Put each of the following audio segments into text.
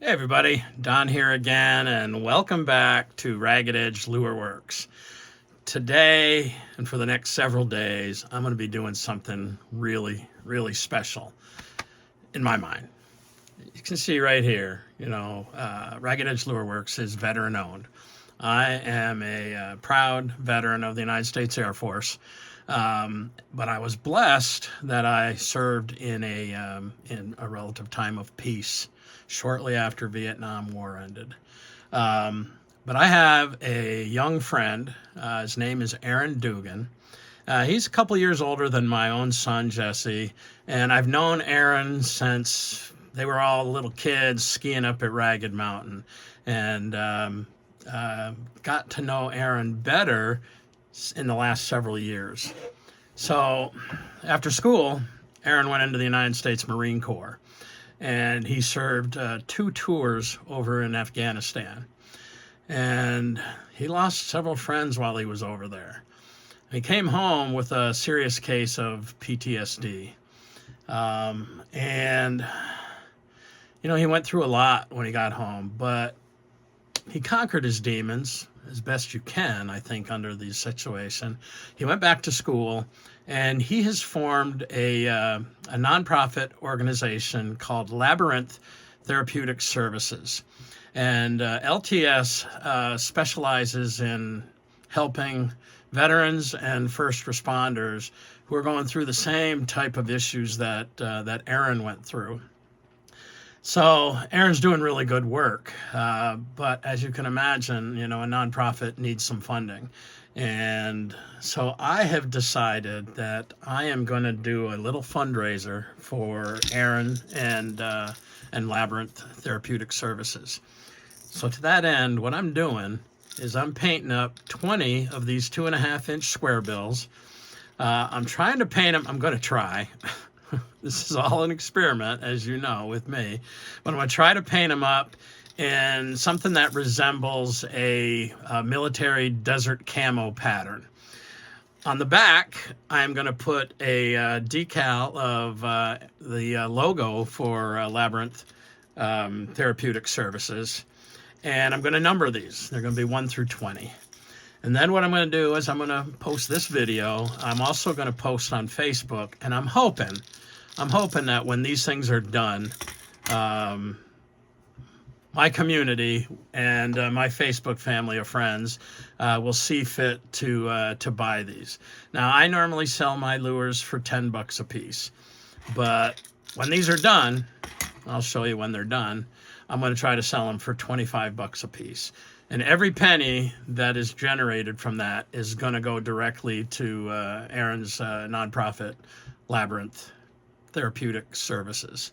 Hey everybody, Don here again, and welcome back to Ragged Edge Lure Works. Today, and for the next several days, I'm going to be doing something really special in my mind. You can see right here, Ragged Edge Lure Works is veteran owned. I am a proud veteran of the United States Air Force, but I was blessed that I served in a relative time of peace shortly after Vietnam War ended. But I have a young friend. His name is Aaron Dugan. He's a couple years older than my own son, Jesse, and I've known Aaron since they were all little kids skiing up at Ragged Mountain, and got to know Aaron better in the last several years. So after school, Aaron went into the United States Marine Corps, and he served 2 tours over in Afghanistan. And he lost several friends while he was over there. He came home with a serious case of PTSD. And, he went through a lot when he got home, but he conquered his demons as best you can, I think, under these situations. He went back to school, and he has formed a nonprofit organization called Labyrinth Therapeutic Services. And LTS specializes in helping veterans and first responders who are going through the same type of issues that Aaron went through. So Aaron's doing really good work, but as you can imagine, a nonprofit needs some funding. And so I have decided that I am going to do a little fundraiser for Aaron and Labyrinth Therapeutic Services. So to that end, what I'm doing is I'm painting up 20 of these 2.5-inch square bills. I'm trying to paint them. I'm going to try. This is all an experiment, as you know, with me. But I'm going to try to paint them up in something that resembles a military desert camo pattern. On the back, I'm going to put a decal of the logo for Labyrinth Therapeutic Services. And I'm going to number these. They're going to be 1 through 20. And then what I'm going to do is I'm going to post this video. I'm also going to post on Facebook, and I'm hoping that when these things are done, my community and my Facebook family of friends will see fit to buy these. Now, I normally sell my lures for $10 a piece, but when these are done, I'll show you when they're done, I'm going to try to sell them for $25 a piece. And every penny that is generated from that is going to go directly to Aaron's nonprofit, Labyrinth Therapeutic Services.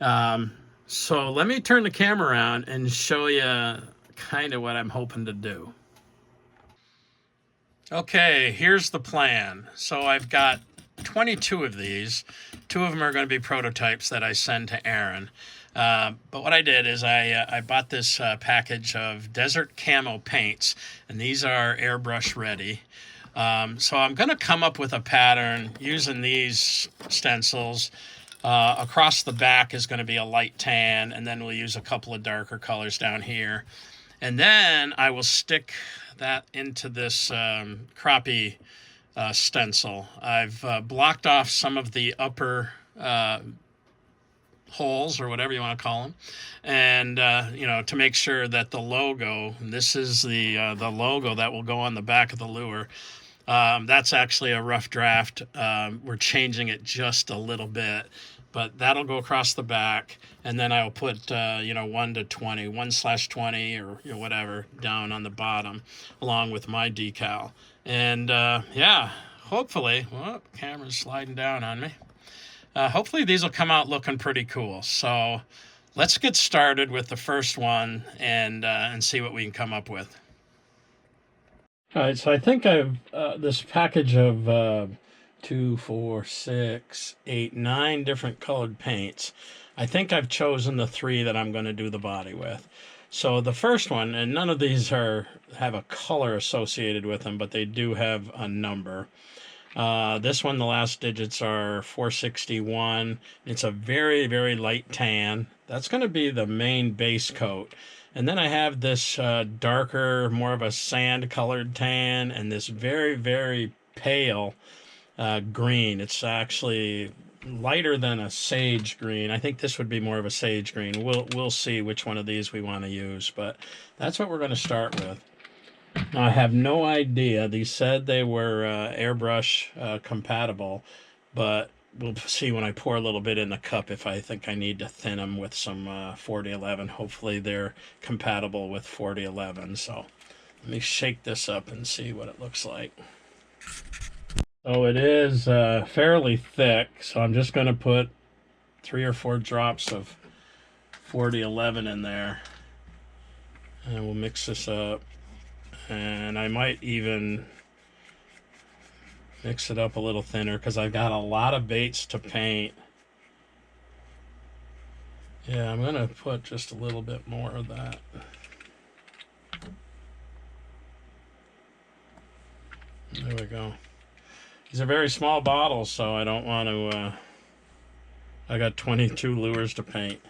So let me turn the camera around and show you kind of what I'm hoping to do. Okay, here's the plan. So I've got 22 of these. 2 of them are going to be prototypes that I send to Aaron. But what I did is I bought this package of desert camo paints, and these are airbrush ready. So I'm going to come up with a pattern using these stencils. Across the back is going to be a light tan, and then we'll use a couple of darker colors down here. And then I will stick that into this Crappie stencil. I've blocked off some of the upper holes, or whatever you want to call them, and to make sure that the logo, this is the logo that will go on the back of the lure. That's actually a rough draft. We're changing it just a little bit, but that'll go across the back, and then I'll put 1 to 20, 1/20, or whatever down on the bottom, along with my decal. And hopefully, camera's sliding down on me. Hopefully these will come out looking pretty cool. So let's get started with the first one and see what we can come up with. All right, so I think I've this package of 2, 4, 6, 8, 9 different colored paints. I think I've chosen the 3 that I'm going to do the body with. So the first one, and none of these have a color associated with them, but they do have a number. This one, the last digits are 461. It's a very, very light tan. That's going to be the main base coat. And then I have this darker, more of a sand-colored tan, and this very, very pale green. It's actually lighter than a sage green. I think this would be more of a sage green. We'll see which one of these we want to use, but that's what we're going to start with. Now, I have no idea. These said they were airbrush compatible, but we'll see when I pour a little bit in the cup if I think I need to thin them with some 4011. Hopefully they're compatible with 4011. So let me shake this up and see what it looks like. So it is fairly thick, so I'm just going to put 3 or 4 drops of 4011 in there, and we'll mix this up. And I might even mix it up a little thinner because I've got a lot of baits to paint. Yeah, I'm going to put just a little bit more of that. There we go. These are very small bottles, so I don't want to... I got 22 lures to paint.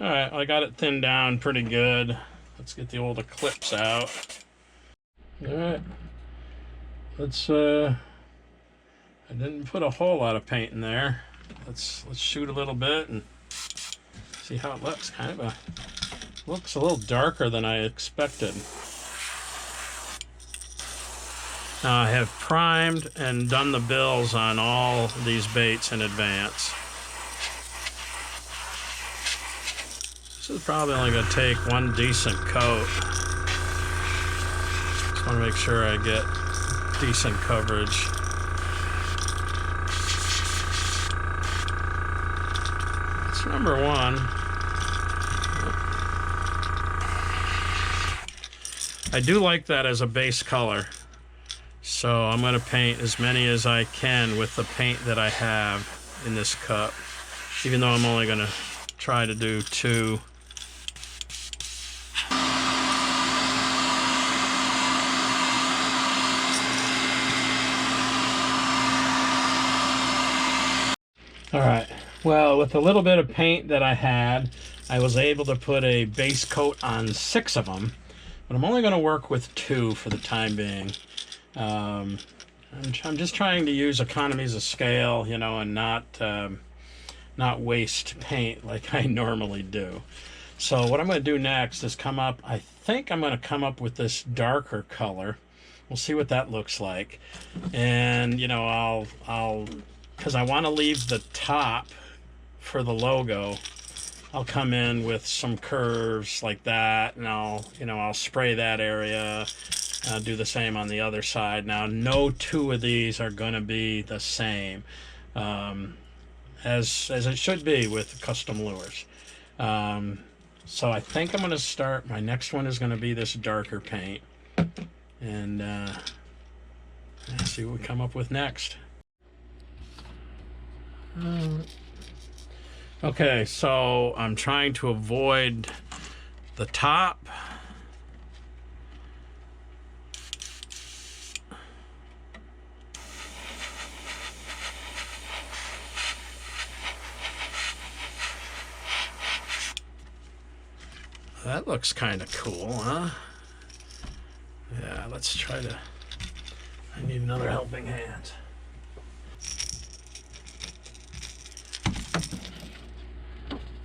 Alright, I got it thinned down pretty good. Let's get the old Eclipse out. Alright. Let's I didn't put a whole lot of paint in there. Let's shoot a little bit and see how it looks. Looks a little darker than I expected. Now I have primed and done the bills on all these baits in advance. This is probably only going to take one decent coat. Just want to make sure I get decent coverage. That's number one. I do like that as a base color. So I'm going to paint as many as I can with the paint that I have in this cup. Even though I'm only going to try to do 2. Alright, well, with a little bit of paint that I had, I was able to put a base coat on 6 of them, but I'm only going to work with 2 for the time being. I'm just trying to use economies of scale, you know, and not waste paint like I normally do. So what I'm going to do next is I think I'm going to come up with this darker color. We'll see what that looks like. And, you know, because I want to leave the top for the logo, I'll come in with some curves like that, and I'll spray that area. I'll do the same on the other side. Now, no 2 of these are going to be the same, as it should be with custom lures. So I think I'm going to start. My next one is going to be this darker paint, and let's see what we come up with next. Okay, so I'm trying to avoid the top. That looks kind of cool, huh? Yeah, let's try to... I need another helping hand.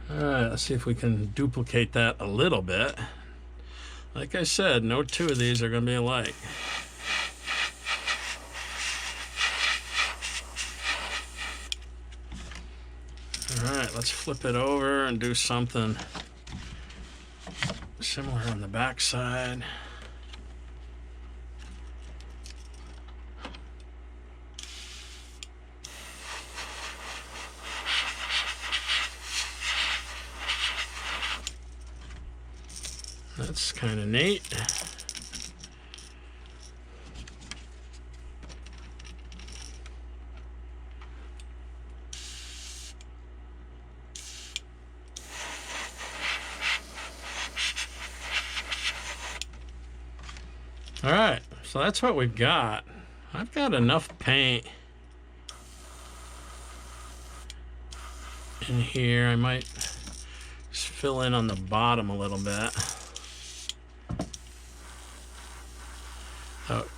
Alright, let's see if we can duplicate that a little bit. Like I said, no 2 of these are going to be alike. Alright, let's flip it over and do something similar on the back side. That's kind of neat. All right, so that's what we've got. I've got enough paint in here. I might just fill in on the bottom a little bit. Without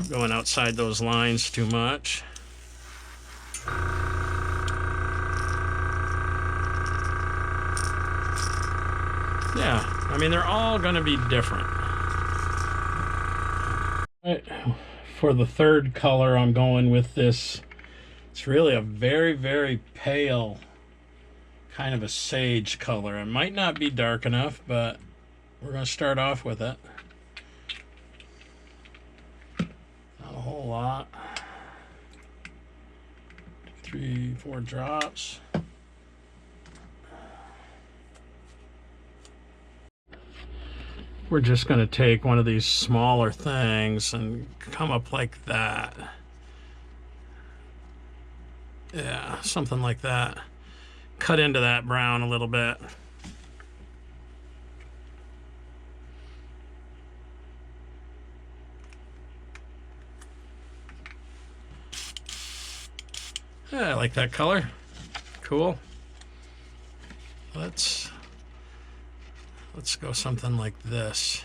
going outside those lines too much. Yeah, I mean, they're all going to be different. Right. For the third color, I'm going with this. It's really a very, very pale, kind of a sage color. It might not be dark enough, but we're going to start off with it. Not a whole lot. 3, 4 drops. We're just going to take one of these smaller things and come up like that. Yeah, something like that. Cut into that brown a little bit. Yeah, I like that color. Cool. Let's go something like this.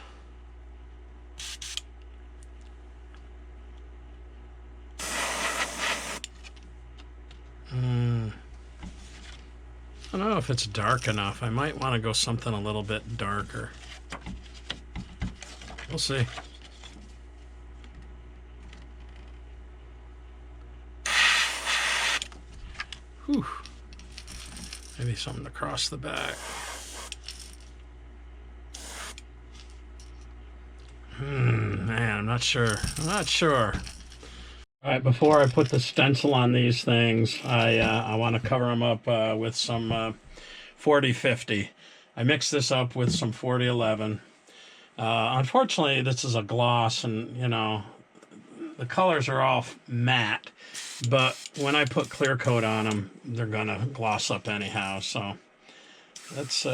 I don't know if it's dark enough. I might want to go something a little bit darker. We'll see. Whew. Maybe something across the back. Man, I'm not sure. All right, before I put the stencil on these things, I want to cover them up with some 4050. I mixed this up with some 4011. Unfortunately, this is a gloss, and you know, the colors are all matte, but when I put clear coat on them, they're gonna gloss up anyhow. So let's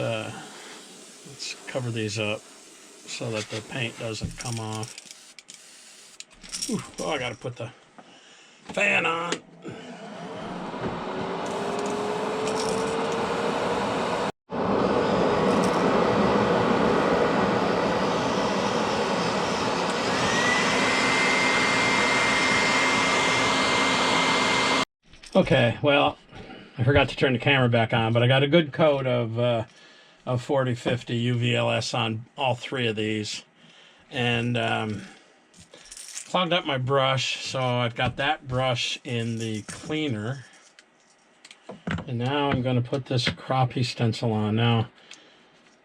cover these up so that the paint doesn't come off. Ooh, oh, I gotta put the fan on. Okay, well, I forgot to turn the camera back on, but I got a good coat of 4050 UVLS on all three of these, and clogged up my brush, so I've got that brush in the cleaner, and now I'm going to put this Crappie stencil on. Now,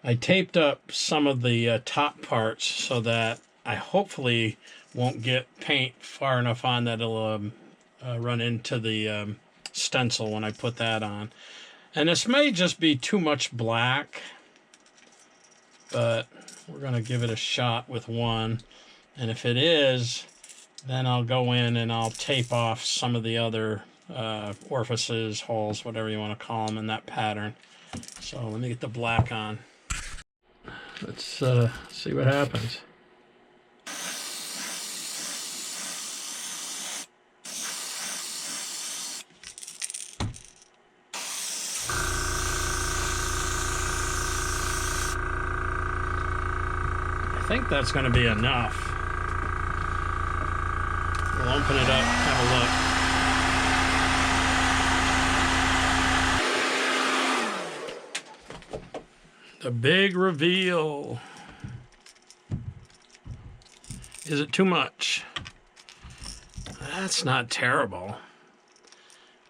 I taped up some of the top parts so that I hopefully won't get paint far enough on that it'll run into the stencil when I put that on. And this may just be too much black, but we're going to give it a shot with one. And if it is, then I'll go in and I'll tape off some of the other orifices, holes, whatever you want to call them in that pattern. So let me get the black on. Let's see what happens. I think that's going to be enough. We'll open it up, have a look. The big reveal. Is it too much? That's not terrible.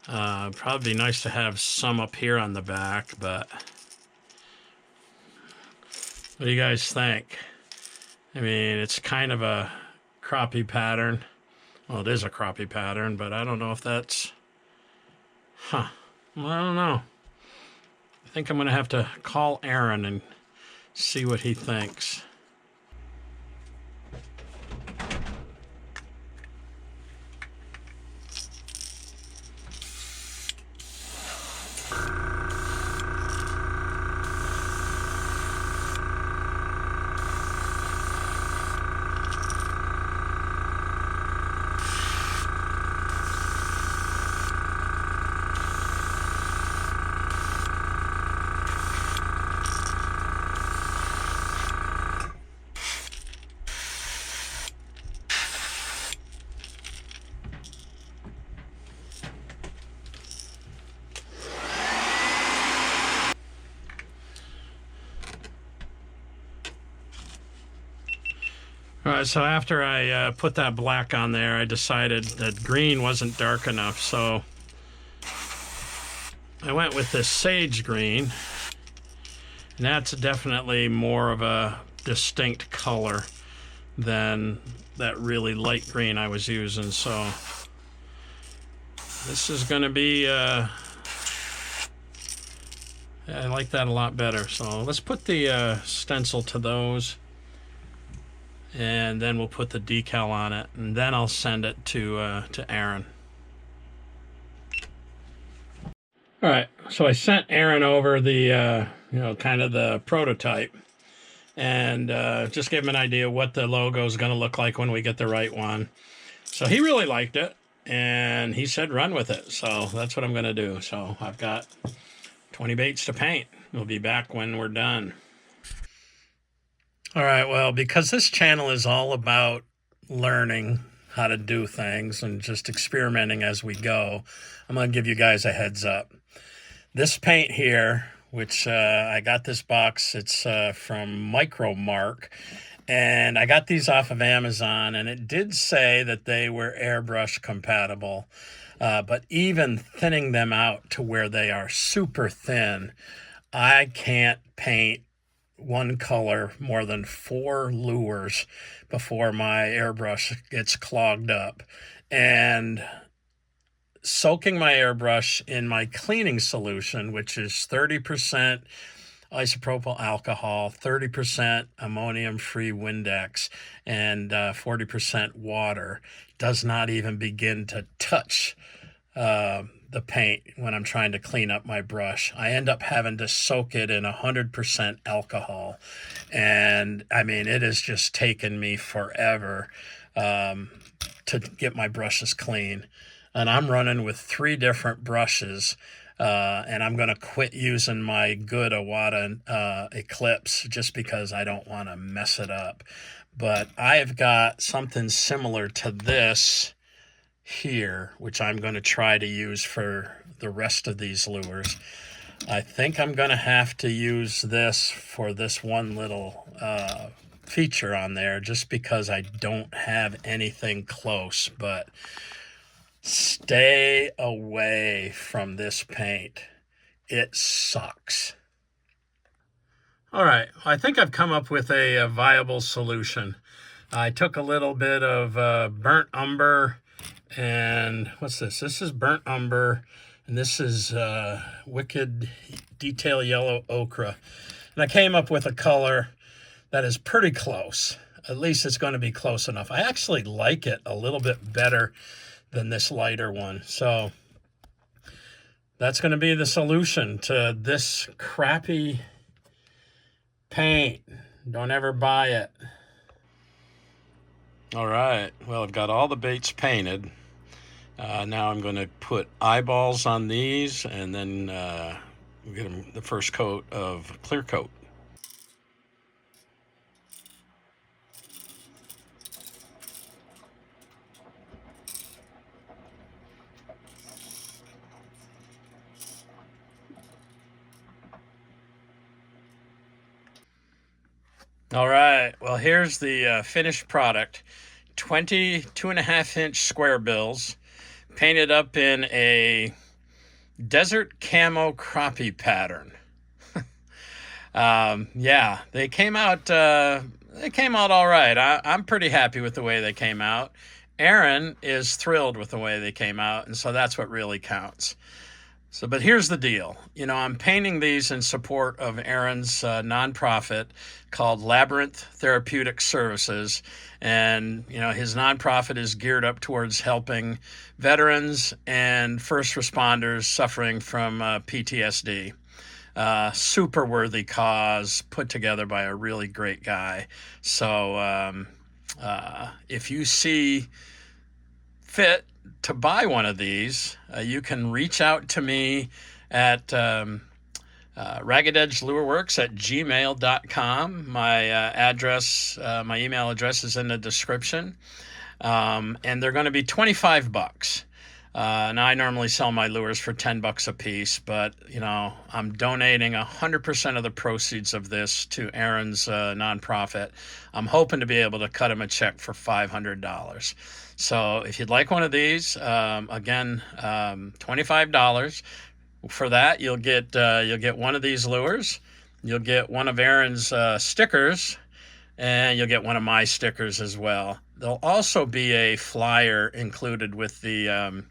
Probably be nice to have some up here on the back, but what do you guys think? I mean, it's kind of a Crappie pattern. Well, it is a Crappie pattern, but I don't know if that's... Well, I don't know. I think I'm going to have to call Aaron and see what he thinks. All right, so after I put that black on there, I decided that green wasn't dark enough, so I went with this sage green, and that's definitely more of a distinct color than that really light green I was using. So this is going to be, I like that a lot better. So let's put the stencil to those, and then we'll put the decal on it, and then I'll send it to Aaron. All right, so I sent Aaron over the, kind of the prototype, and just gave him an idea what the logo is going to look like when we get the right one. So he really liked it, and he said run with it. So that's what I'm going to do. So I've got 20 baits to paint. We'll be back when we're done. All right, well, because this channel is all about learning how to do things and just experimenting as we go, I'm going to give you guys a heads up. This paint here, which I got this box, it's from Micro Mark, and I got these off of Amazon, and it did say that they were airbrush compatible, but even thinning them out to where they are super thin, I can't paint one color more than 4 lures before my airbrush gets clogged up. And soaking my airbrush in my cleaning solution, which is 30% isopropyl alcohol, 30% ammonium-free Windex, and 40% water, does not even begin to touch the paint when I'm trying to clean up my brush. I end up having to soak it in 100% alcohol. And I mean, it has just taken me forever to get my brushes clean. And I'm running with 3 different brushes, and I'm going to quit using my good Iwata Eclipse just because I don't want to mess it up. But I've got something similar to this here, which I'm going to try to use for the rest of these lures. I think I'm going to have to use this for this one little feature on there, just because I don't have anything close. But stay away from this paint. It sucks. All right, I think I've come up with a viable solution. I took a little bit of burnt umber, and what's this? This is burnt umber, and this is Wicked Detail Yellow Ochre. And I came up with a color that is pretty close. At least it's going to be close enough. I actually like it a little bit better than this lighter one. So that's going to be the solution to this crappy paint. Don't ever buy it. All right, well, I've got all the baits painted. Now I'm going to put eyeballs on these, and then get them the first coat of clear coat. All right, well, here's the finished product. 20 2.5-inch square bills, painted up in a desert camo crappie pattern. Yeah, they came out all right. I'm pretty happy with the way they came out. Aaron is thrilled with the way they came out, and so that's what really counts. So, but here's the deal. I'm painting these in support of Aaron's nonprofit called Labyrinth Therapeutic Services. And, his nonprofit is geared up towards helping veterans and first responders suffering from PTSD. Super worthy cause, put together by a really great guy. So if you see fit to buy one of these, you can reach out to me at raggededgelureworks@gmail.com. My email address is in the description, and they're going to be $25. Now I normally sell my lures for $10 a piece, but I'm donating 100% of the proceeds of this to Aaron's nonprofit. I'm hoping to be able to cut him a check for $500. So if you'd like one of these, again, $25. For that, you'll get one of these lures. You'll get one of Aaron's stickers, and you'll get one of my stickers as well. There'll also be a flyer included with the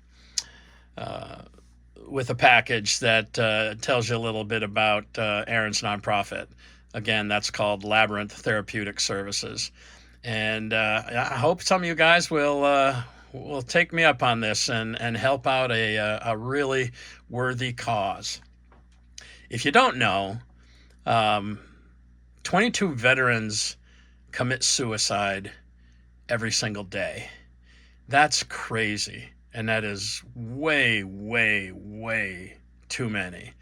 package that tells you a little bit about Aaron's nonprofit. Again, that's called Labyrinth Therapeutic Services. And I hope some of you guys will take me up on this and help out a really worthy cause. If you don't know, 22 veterans commit suicide every single day. That's crazy. And that is way, way, way too many.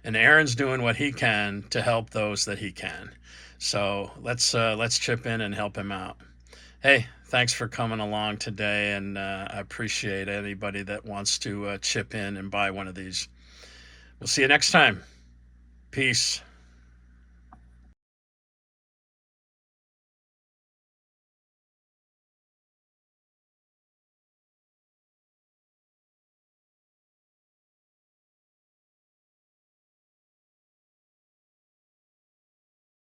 And Aaron's doing what he can to help those that he can. So let's chip in and help him out. Hey, thanks for coming along today, and I appreciate anybody that wants to chip in and buy one of these. We'll see you next time. Peace.